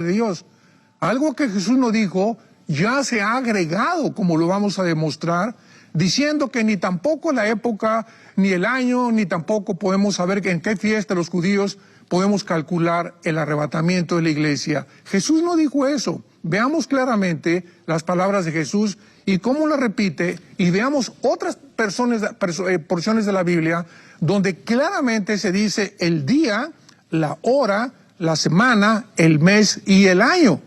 de Dios. Algo que Jesús no dijo ya se ha agregado, como lo vamos a demostrar, diciendo que ni tampoco la época, ni el año, ni tampoco podemos saber en qué fiesta los judíos podemos calcular el arrebatamiento de la iglesia. Jesús no dijo eso. Veamos claramente las palabras de Jesús y cómo lo repite, y veamos otras porciones de la Biblia donde claramente se dice el día, la hora, la semana, el mes y el año.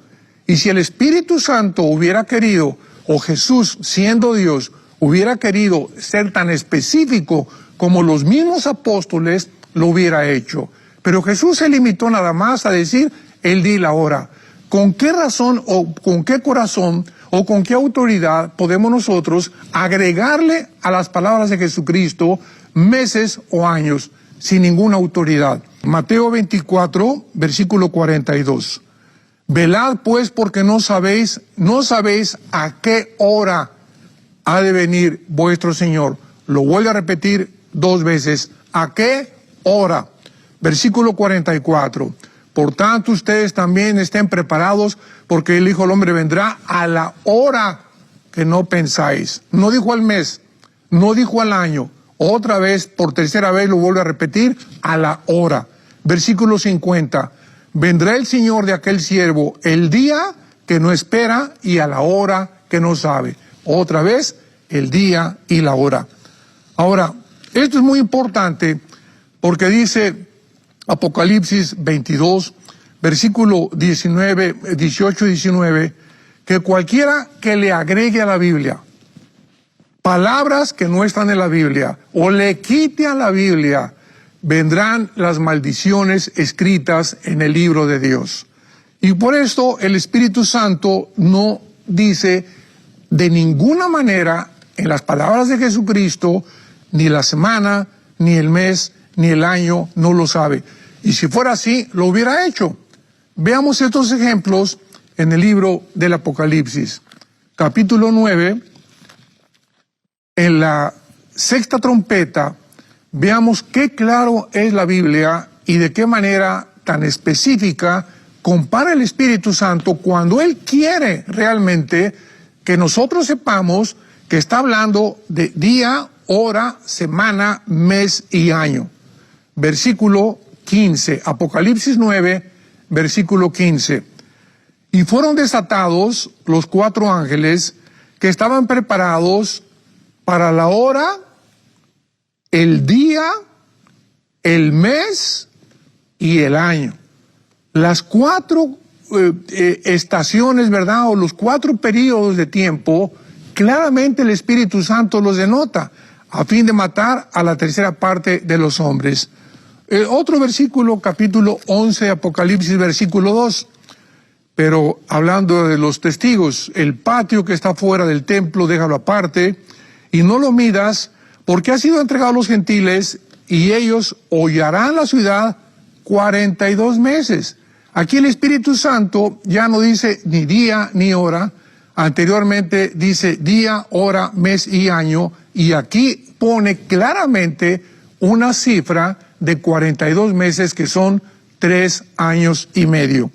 Y si el Espíritu Santo hubiera querido, o Jesús siendo Dios, hubiera querido ser tan específico como los mismos apóstoles, lo hubiera hecho. Pero Jesús se limitó nada más a decir el día y la hora. ¿Con qué razón o con qué corazón o con qué autoridad podemos nosotros agregarle a las palabras de Jesucristo meses o años sin ninguna autoridad? Mateo 24, versículo 42. Velad pues porque no sabéis a qué hora ha de venir vuestro Señor. Lo vuelvo a repetir 2 veces. ¿A qué hora? Versículo 44. Por tanto, ustedes también estén preparados, porque el Hijo del Hombre vendrá a la hora que no pensáis. No dijo al mes, no dijo al año. Otra vez, por tercera vez, lo vuelvo a repetir, a la hora. Versículo 50. Vendrá el Señor de aquel siervo el día que no espera y a la hora que no sabe. Otra vez, el día y la hora. Ahora, esto es muy importante porque dice Apocalipsis 22, versículo 18 y 19, que cualquiera que le agregue a la Biblia palabras que no están en la Biblia o le quite a la Biblia, vendrán las maldiciones escritas en el libro de Dios. Y por esto el Espíritu Santo no dice de ninguna manera en las palabras de Jesucristo, ni la semana, ni el mes, ni el año, no lo sabe. Y si fuera así, lo hubiera hecho. Veamos estos ejemplos en el libro del Apocalipsis. Capítulo 9, en la 6ª trompeta, veamos qué claro es la Biblia y de qué manera tan específica compara el Espíritu Santo cuando Él quiere realmente que nosotros sepamos que está hablando de día, hora, semana, mes y año. Versículo 15, Apocalipsis 9, versículo 15. Y fueron desatados los 4 ángeles que estaban preparados para la hora, el día, el mes y el año. Las 4 estaciones, ¿verdad? O los 4 periodos de tiempo, claramente el Espíritu Santo los denota, a fin de matar a la tercera parte de los hombres. Otro versículo, capítulo 11, Apocalipsis, versículo 2. Pero hablando de los testigos, el patio que está fuera del templo, déjalo aparte, y no lo midas, porque ha sido entregado a los gentiles, y ellos hollarán la ciudad 42 meses. Aquí el Espíritu Santo ya no dice ni día ni hora, anteriormente dice día, hora, mes y año, y aquí pone claramente una cifra de 42 meses que son 3 años y medio.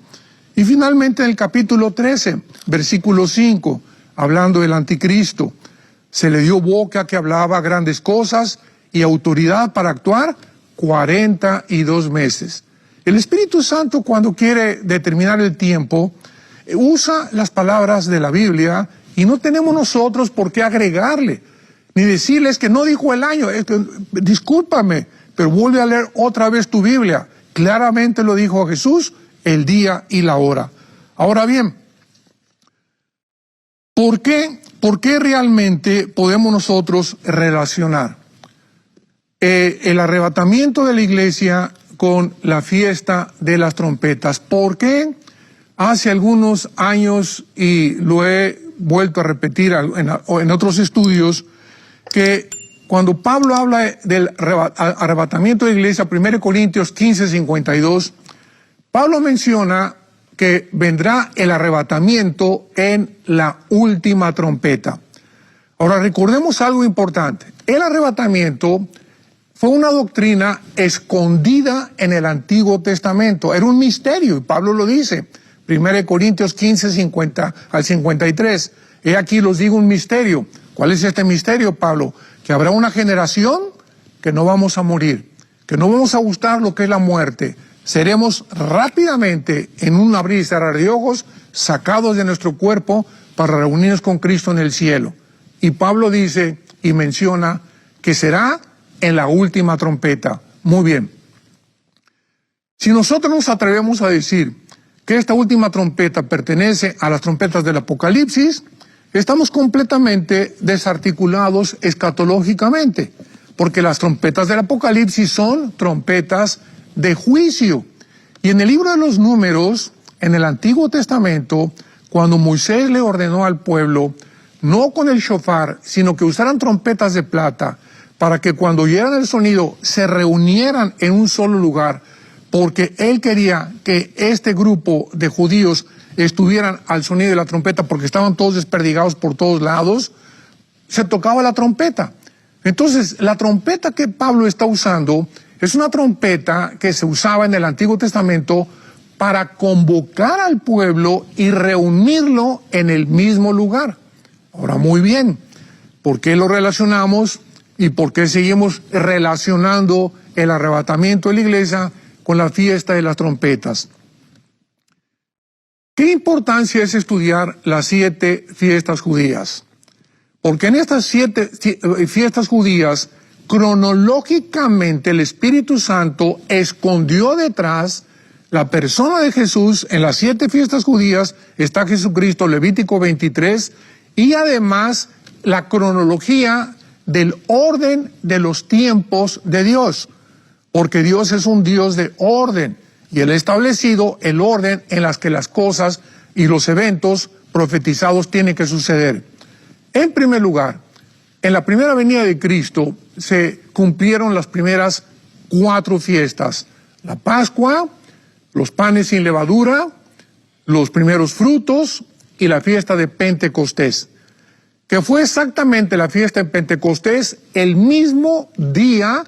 Y finalmente en el capítulo 13, versículo 5, hablando del anticristo, se le dio boca que hablaba grandes cosas y autoridad para actuar 42 meses. El Espíritu Santo, cuando quiere determinar el tiempo, usa las palabras de la Biblia y no tenemos nosotros por qué agregarle, ni decirles que no dijo el año. Discúlpame, pero vuelve a leer otra vez tu Biblia. Claramente lo dijo Jesús, el día y la hora. Ahora bien, ¿por qué realmente podemos nosotros relacionar el arrebatamiento de la iglesia con la fiesta de las trompetas? ¿Por qué hace algunos años, y lo he vuelto a repetir en otros estudios, que cuando Pablo habla del arrebatamiento de la iglesia, 1 Corintios 15, 52, Pablo menciona que vendrá el arrebatamiento en la última trompeta. Ahora recordemos algo importante. El arrebatamiento fue una doctrina escondida en el Antiguo Testamento. Era un misterio, y Pablo lo dice. 1 Corintios 15, 50 al 53. He aquí los digo un misterio. ¿Cuál es este misterio, Pablo? Que habrá una generación que no vamos a morir, que no vamos a gustar lo que es la muerte. Seremos rápidamente, en un abrir y cerrar de ojos, sacados de nuestro cuerpo para reunirnos con Cristo en el cielo. Y Pablo dice y menciona que será en la última trompeta. Muy bien. Si nosotros nos atrevemos a decir que esta última trompeta pertenece a las trompetas del Apocalipsis, estamos completamente desarticulados escatológicamente, porque las trompetas del Apocalipsis son trompetas de juicio. Y en el libro de los Números, en el Antiguo Testamento, cuando Moisés le ordenó al pueblo, no con el shofar, sino que usaran trompetas de plata, para que cuando oyeran el sonido se reunieran en un solo lugar, porque él quería que este grupo de judíos estuvieran al sonido de la trompeta, porque estaban todos desperdigados por todos lados, se tocaba la trompeta. Entonces, la trompeta que Pablo está usando es una trompeta que se usaba en el Antiguo Testamento para convocar al pueblo y reunirlo en el mismo lugar. Ahora, muy bien, ¿por qué lo relacionamos y por qué seguimos relacionando el arrebatamiento de la iglesia con la fiesta de las trompetas? ¿Qué importancia es estudiar las 7 fiestas judías? Porque en estas 7 fiestas judías, cronológicamente el Espíritu Santo escondió detrás la persona de Jesús. En las 7 fiestas judías está Jesucristo, Levítico 23, y además la cronología del orden de los tiempos de Dios, porque Dios es un Dios de orden, y Él ha establecido el orden en las que las cosas y los eventos profetizados tienen que suceder. En primer lugar, en la primera venida de Cristo se cumplieron las primeras 4 fiestas: la Pascua, los panes sin levadura, los primeros frutos y la fiesta de Pentecostés, que fue exactamente la fiesta de Pentecostés el mismo día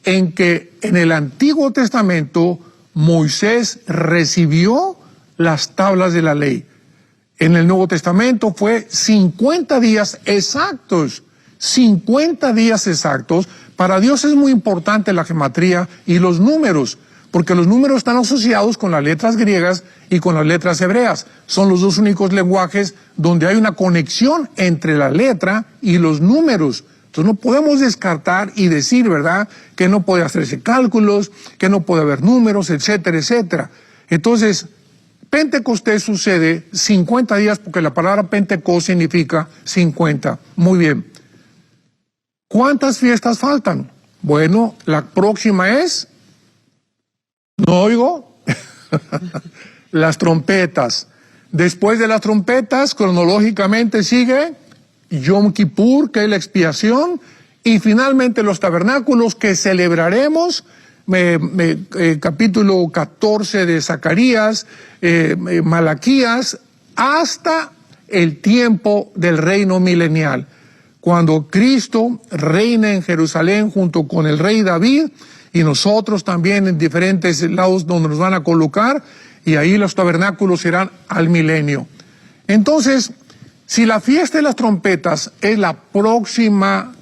en que en el Antiguo Testamento Moisés recibió las tablas de la ley. En el Nuevo Testamento fue 50 días exactos, 50 días exactos. Para Dios es muy importante la gematría y los números, porque los números están asociados con las letras griegas y con las letras hebreas. Son los 2 únicos lenguajes donde hay una conexión entre la letra y los números. Entonces no podemos descartar y decir, ¿verdad?, que no puede hacerse cálculos, que no puede haber números, etcétera, etcétera. Entonces, Pentecostés sucede 50 días, porque la palabra Pentecost significa 50. Muy bien. ¿Cuántas fiestas faltan? Bueno, la próxima es... ¿No oigo? Las trompetas. Después de las trompetas, cronológicamente sigue Yom Kippur, que es la expiación, y finalmente los tabernáculos que celebraremos, capítulo 14 de Zacarías, Malaquías, hasta el tiempo del reino milenial, cuando Cristo reina en Jerusalén junto con el rey David, y nosotros también en diferentes lados donde nos van a colocar, y ahí los tabernáculos serán al milenio. Entonces, si la fiesta de las trompetas es la próxima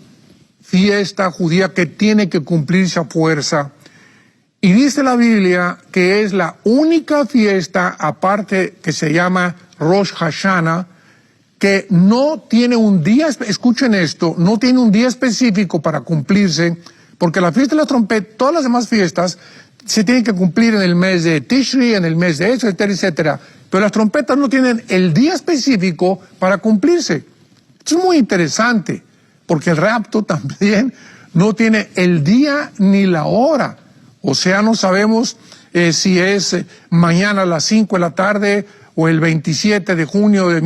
fiesta judía que tiene que cumplirse a fuerza, y dice la Biblia que es la única fiesta, aparte que se llama Rosh Hashanah, que no tiene un día, escuchen esto, no tiene un día específico para cumplirse, porque la fiesta de la trompeta, todas las demás fiestas, se tienen que cumplir en el mes de Tishri, en el mes de eso, etcétera, etcétera. Pero las trompetas no tienen el día específico para cumplirse. Esto es muy interesante, porque el rapto también no tiene el día ni la hora. O sea, no sabemos si es mañana a las 5 de la tarde o el 27 de junio de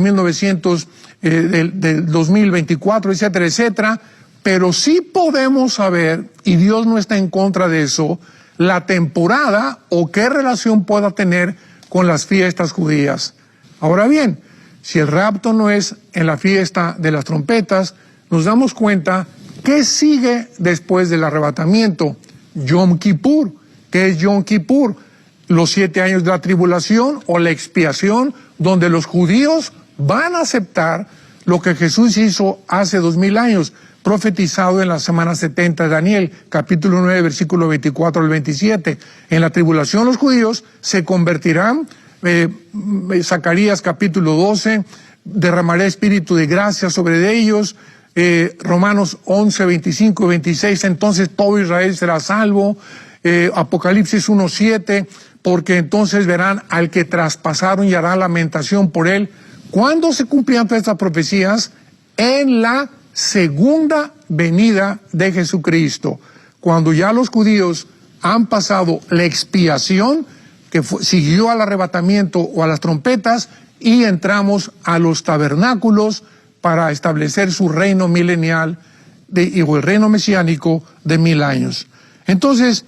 2024, etcétera, etcétera. Pero sí podemos saber, y Dios no está en contra de eso, la temporada o qué relación pueda tener con las fiestas judías. Ahora bien, si el rapto no es en la fiesta de las trompetas, nos damos cuenta que sigue después del arrebatamiento. Yom Kippur. ¿Qué es Yom Kippur? los 7 años de la tribulación o la expiación, donde los judíos van a aceptar lo que Jesús hizo hace 2000 años, profetizado en la semana 70 de Daniel, capítulo 9, versículo 24 al 27. En la tribulación los judíos se convertirán, Zacarías capítulo 12, derramaré espíritu de gracia sobre ellos, Romanos 11, 25 y 26, entonces todo Israel será salvo, Apocalipsis 1, 7, porque entonces verán al que traspasaron y hará lamentación por él. ¿Cuándo se cumplían todas estas profecías? En la segunda venida de Jesucristo, cuando ya los judíos han pasado la expiación que siguió al arrebatamiento o a las trompetas, y entramos a los tabernáculos para establecer su reino milenial o el reino mesiánico de 1000 años. Entonces,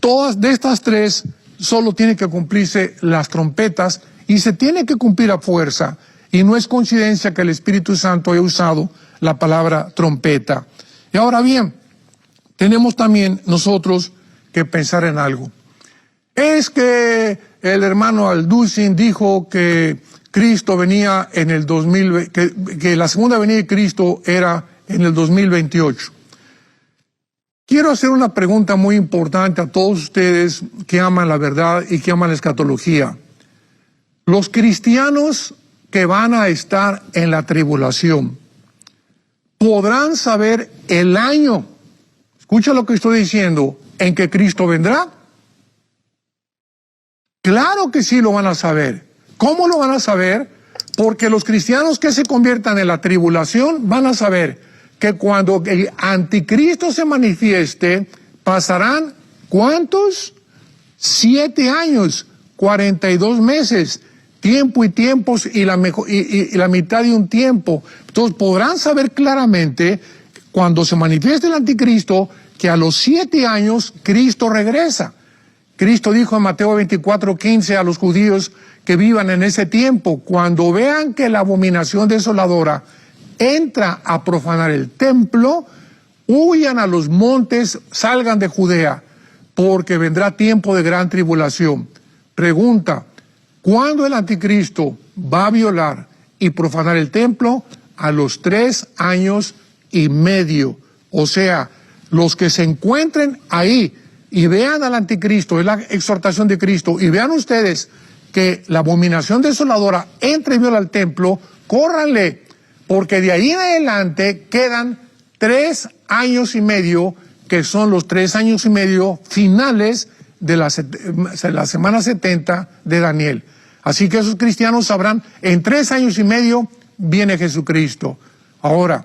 todas de estas tres solo tienen que cumplirse las trompetas y se tiene que cumplir a fuerza. Y no es coincidencia que el Espíritu Santo haya usado la palabra trompeta. Y ahora bien, tenemos también nosotros que pensar en algo. Es que el hermano Alducin dijo que Cristo venía en el 2000, que la segunda venida de Cristo era en el 2028. Quiero hacer una pregunta muy importante a todos ustedes que aman la verdad y que aman la escatología. Los cristianos que van a estar en la tribulación podrán saber el año, escucha lo que estoy diciendo, en que Cristo vendrá. Claro que sí lo van a saber. ¿Cómo lo van a saber? Porque los cristianos que se conviertan en la tribulación van a saber que cuando el anticristo se manifieste, pasarán, ¿cuántos? 7 años, 42 meses, tiempo y tiempos y la mitad de un tiempo. Entonces podrán saber claramente, cuando se manifieste el anticristo, que a los 7 años Cristo regresa. Cristo dijo en Mateo 24:15 a los judíos que vivan en ese tiempo: cuando vean que la abominación desoladora entra a profanar el templo, huyan a los montes, salgan de Judea, porque vendrá tiempo de gran tribulación. Pregunta: ¿cuándo el anticristo va a violar y profanar el templo? A los 3 años y medio. O sea, los que se encuentren ahí y vean al anticristo, es la exhortación de Cristo, y vean ustedes que la abominación desoladora entra y viola el templo, córranle, porque de ahí en adelante quedan 3 años y medio, que son los 3 años y medio finales de la semana 70 de Daniel. Así que esos cristianos sabrán, en 3 años y medio viene Jesucristo. Ahora,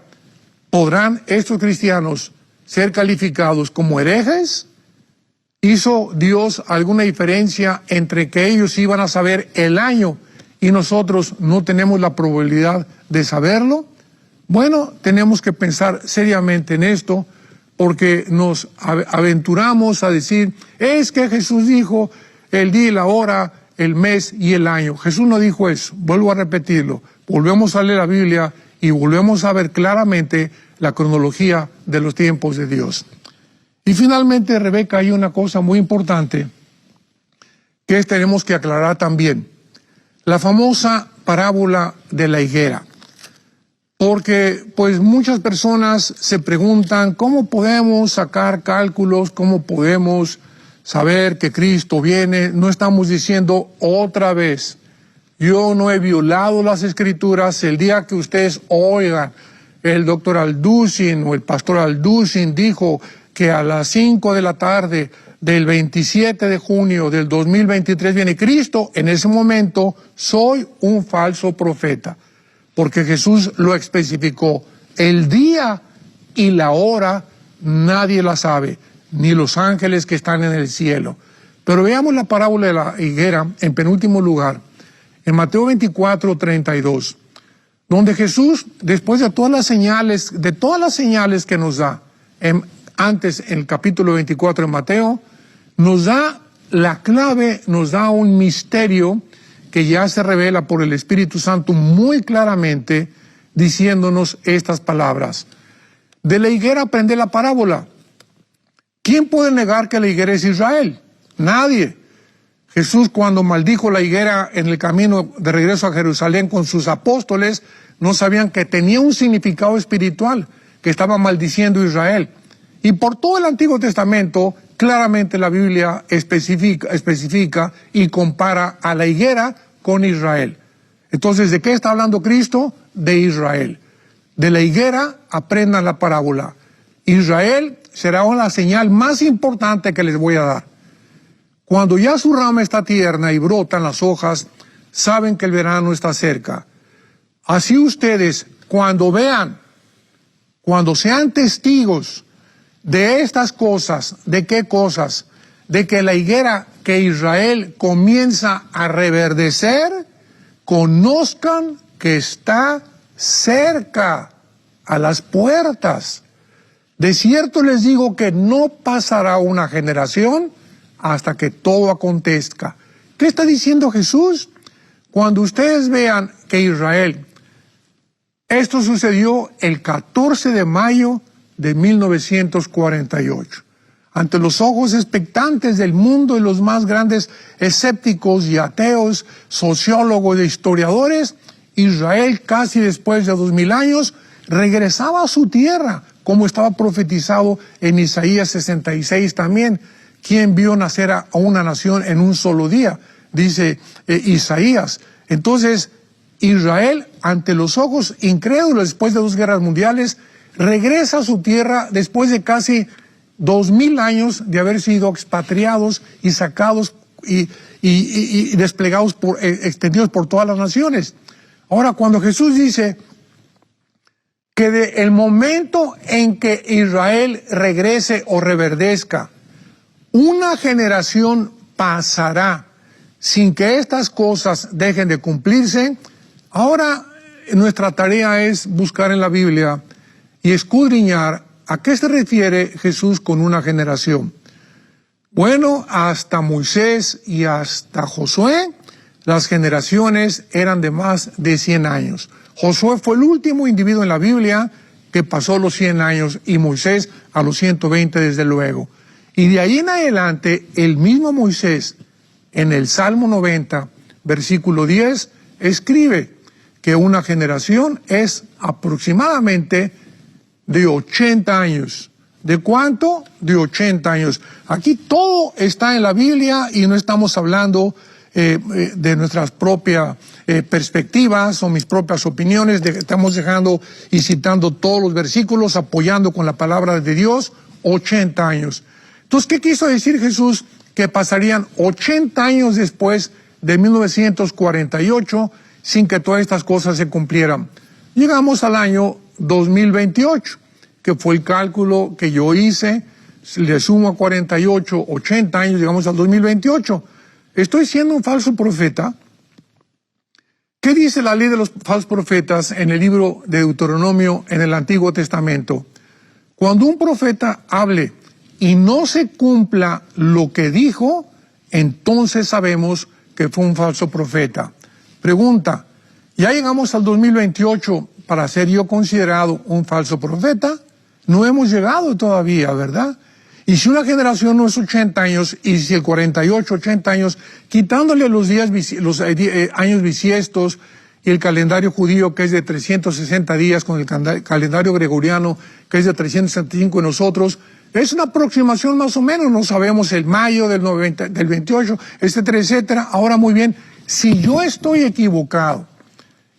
¿podrán estos cristianos ser calificados como herejes? ¿Hizo Dios alguna diferencia entre que ellos iban a saber el año y nosotros no tenemos la probabilidad de saberlo? Bueno, tenemos que pensar seriamente en esto, porque nos aventuramos a decir, es que Jesús dijo el día y la hora, el mes y el año. Jesús no dijo eso, vuelvo a repetirlo. Volvemos a leer la Biblia y volvemos a ver claramente la cronología de los tiempos de Dios. Y finalmente, Rebeca, hay una cosa muy importante que tenemos que aclarar también. La famosa parábola de la higuera. Porque pues muchas personas se preguntan cómo podemos sacar cálculos, cómo podemos saber que Cristo viene. No estamos diciendo otra vez, yo no he violado las Escrituras. El día que ustedes oigan el doctor Alducin o el pastor Alducin dijo que a las 5 de la tarde del 27 de junio del 2023 viene Cristo, en ese momento soy un falso profeta, porque Jesús lo especificó. El día y la hora nadie la sabe, ni los ángeles que están en el cielo. Pero veamos la parábola de la higuera en penúltimo lugar, en Mateo 24:32, donde Jesús, después de todas las señales que nos da, antes en el capítulo 24 de Mateo, nos da la clave, nos da un misterio que ya se revela por el Espíritu Santo muy claramente, diciéndonos estas palabras. De la higuera aprende la parábola. ¿Quién puede negar que la higuera es Israel? Nadie. Jesús, cuando maldijo la higuera en el camino de regreso a Jerusalén con sus apóstoles, no sabían que tenía un significado espiritual, que estaba maldiciendo a Israel. Y por todo el Antiguo Testamento, claramente la Biblia especifica y compara a la higuera con Israel. Entonces, ¿de qué está hablando Cristo? De Israel. De la higuera aprendan la parábola. Israel será la señal más importante que les voy a dar. Cuando ya su rama está tierna y brotan las hojas, saben que el verano está cerca. Así ustedes, cuando vean, cuando sean testigos de estas cosas, ¿de qué cosas? De que la higuera, que Israel comienza a reverdecer, conozcan que está cerca, a las puertas. De cierto les digo que no pasará una generación hasta que todo acontezca. ¿Qué está diciendo Jesús? Cuando ustedes vean que Israel, esto sucedió el 14 de mayo de 1948. Ante los ojos expectantes del mundo y los más grandes escépticos y ateos, sociólogos e historiadores, Israel, casi después de 2000 años, regresaba a su tierra, como estaba profetizado en Isaías 66 también. ¿Quién vio nacer a una nación en un solo día? Dice Isaías. Entonces, Israel, ante los ojos incrédulos después de 2 guerras mundiales, regresa a su tierra después de casi 2000 años de haber sido expatriados y sacados y desplegados, extendidos por todas las naciones. Ahora, cuando Jesús dice que el momento en que Israel regrese o reverdezca, una generación pasará sin que estas cosas dejen de cumplirse, ahora nuestra tarea es buscar en la Biblia y escudriñar a qué se refiere Jesús con una generación. Bueno, hasta Moisés y hasta Josué, las generaciones eran de más de 100 años. Josué fue el último individuo en la Biblia que pasó los 100 años y Moisés a los 120 desde luego. Y de ahí en adelante, el mismo Moisés, en el Salmo 90, versículo 10, escribe que una generación es aproximadamente de 80 años. ¿De cuánto? De 80 años. Aquí todo está en la Biblia y no estamos hablando de nuestras propias perspectivas o mis propias opiniones. Estamos dejando y citando todos los versículos, apoyando con la palabra de Dios, 80 años. Entonces, ¿qué quiso decir Jesús? Que pasarían 80 años después de 1948 sin que todas estas cosas se cumplieran. Llegamos al año 2028, que fue el cálculo que yo hice, le sumo a 48, 80 años, llegamos al 2028. ¿Estoy siendo un falso profeta? ¿Qué dice la ley de los falsos profetas en el libro de Deuteronomio en el Antiguo Testamento? Cuando un profeta hable y no se cumpla lo que dijo, entonces sabemos que fue un falso profeta. Pregunta, ¿ya llegamos al 2028 para ser yo considerado un falso profeta? No hemos llegado todavía, ¿verdad? Y si una generación no es 80 años, y si el 48, 80 años, quitándole los años bisiestos y el calendario judío que es de 360 días con el calendario gregoriano que es de 365 en nosotros, es una aproximación más o menos, no sabemos el mayo del 28, etcétera, etcétera. Ahora muy bien, si yo estoy equivocado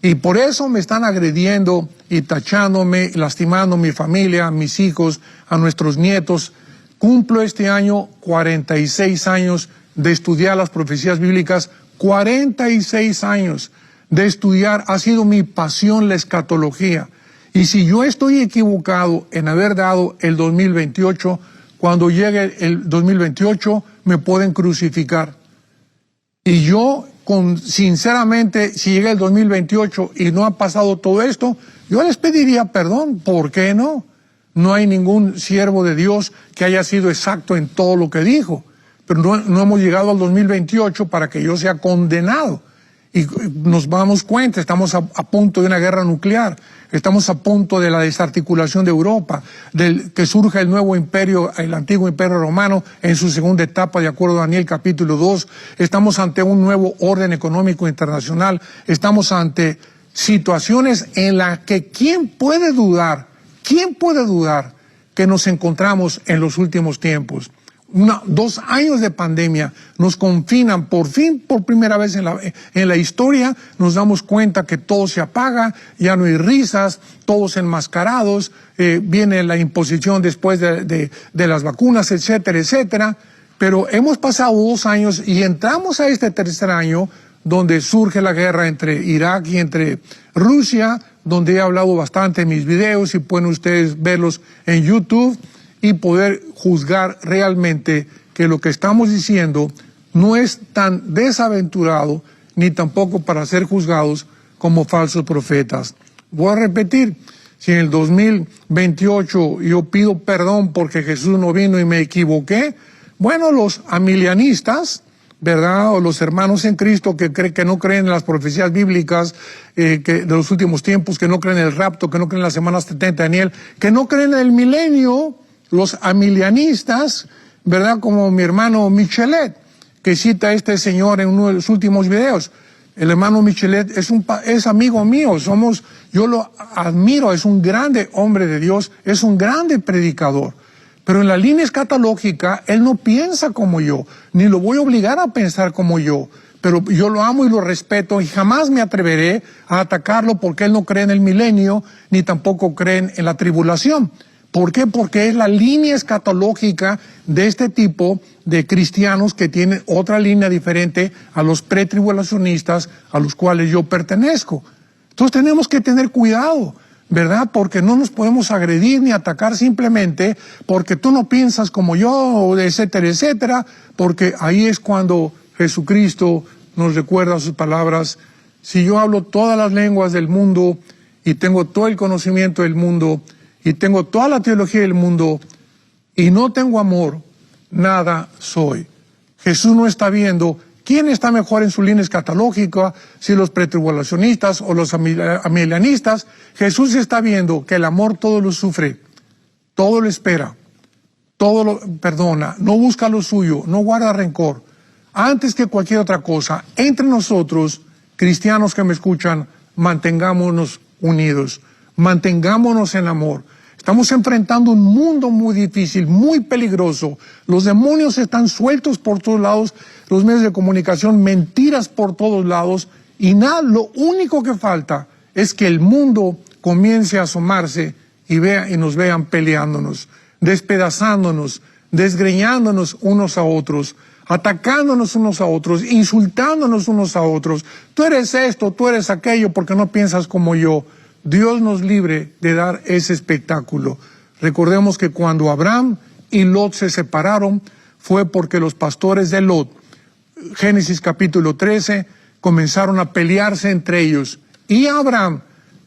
y por eso me están agrediendo y tachándome, lastimando a mi familia, a mis hijos, a nuestros nietos, cumplo este año 46 años de estudiar las profecías bíblicas, 46 años de estudiar, ha sido mi pasión la escatología. Y si yo estoy equivocado en haber dado el 2028, cuando llegue el 2028 me pueden crucificar. Y yo, sinceramente, si llega el 2028 y no ha pasado todo esto, yo les pediría perdón. ¿Por qué no? No hay ningún siervo de Dios que haya sido exacto en todo lo que dijo. Pero no hemos llegado al 2028 para que yo sea condenado. Y nos damos cuenta, estamos a punto de una guerra nuclear, estamos a punto de la desarticulación de Europa, que surja el nuevo imperio, el antiguo imperio romano en su segunda etapa, de acuerdo a Daniel capítulo 2, estamos ante un nuevo orden económico internacional, estamos ante situaciones en las que ¿quién puede dudar que nos encontramos en los últimos tiempos? 2 años de pandemia nos confinan, por primera vez en la historia, nos damos cuenta que todo se apaga, ya no hay risas, todos enmascarados, viene la imposición después de las vacunas, etcétera, etcétera. Pero hemos pasado 2 años y entramos a este tercer año donde surge la guerra entre Irak y entre Rusia, donde he hablado bastante en mis videos y pueden ustedes verlos en YouTube y poder juzgar realmente que lo que estamos diciendo no es tan desaventurado ni tampoco para ser juzgados como falsos profetas. Voy a repetir, si en el 2028 yo pido perdón porque Jesús no vino y me equivoqué, bueno, los amilianistas, ¿verdad? O los hermanos en Cristo que no creen en las profecías bíblicas de los últimos tiempos, que no creen en el rapto, que no creen en las semanas 70 de Daniel, que no creen en el milenio, los amilianistas, ¿verdad? Como mi hermano Michelet, que cita a este señor en uno de los últimos videos. El hermano Michelet es amigo mío, yo lo admiro, es un grande hombre de Dios, es un grande predicador. Pero en la línea escatológica, él no piensa como yo, ni lo voy a obligar a pensar como yo. Pero yo lo amo y lo respeto y jamás me atreveré a atacarlo porque él no cree en el milenio, ni tampoco cree en la tribulación. ¿Por qué? Porque es la línea escatológica de este tipo de cristianos que tienen otra línea diferente a los pretribulacionistas a los cuales yo pertenezco. Entonces tenemos que tener cuidado, ¿verdad? Porque no nos podemos agredir ni atacar simplemente porque tú no piensas como yo, etcétera, etcétera, porque ahí es cuando Jesucristo nos recuerda sus palabras: si yo hablo todas las lenguas del mundo y tengo todo el conocimiento del mundo y tengo toda la teología del mundo y no tengo amor, nada soy. Jesús no está viendo quién está mejor en su línea escatológica, si los pretribulacionistas o los amilianistas. Jesús está viendo que el amor todo lo sufre, todo lo espera, todo lo perdona, no busca lo suyo, no guarda rencor. Antes que cualquier otra cosa, entre nosotros, cristianos que me escuchan, mantengámonos unidos, mantengámonos en amor. Estamos enfrentando un mundo muy difícil, muy peligroso. Los demonios están sueltos por todos lados, los medios de comunicación, mentiras por todos lados, y nada, lo único que falta es que el mundo comience a asomarse y nos vean peleándonos, despedazándonos, desgreñándonos unos a otros, atacándonos unos a otros, insultándonos unos a otros. Tú eres esto, tú eres aquello porque no piensas como yo. Dios nos libre de dar ese espectáculo. Recordemos que cuando Abraham y Lot se separaron fue porque los pastores de Lot, Génesis capítulo 13, comenzaron a pelearse entre ellos. Y Abraham,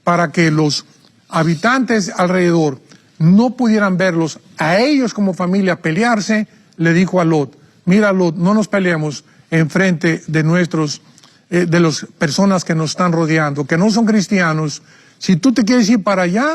para que los habitantes alrededor no pudieran verlos a ellos como familia pelearse, le dijo a Lot: mira, Lot, no nos peleemos en frente de de las personas que nos están rodeando, que no son cristianos. Si tú te quieres ir para allá,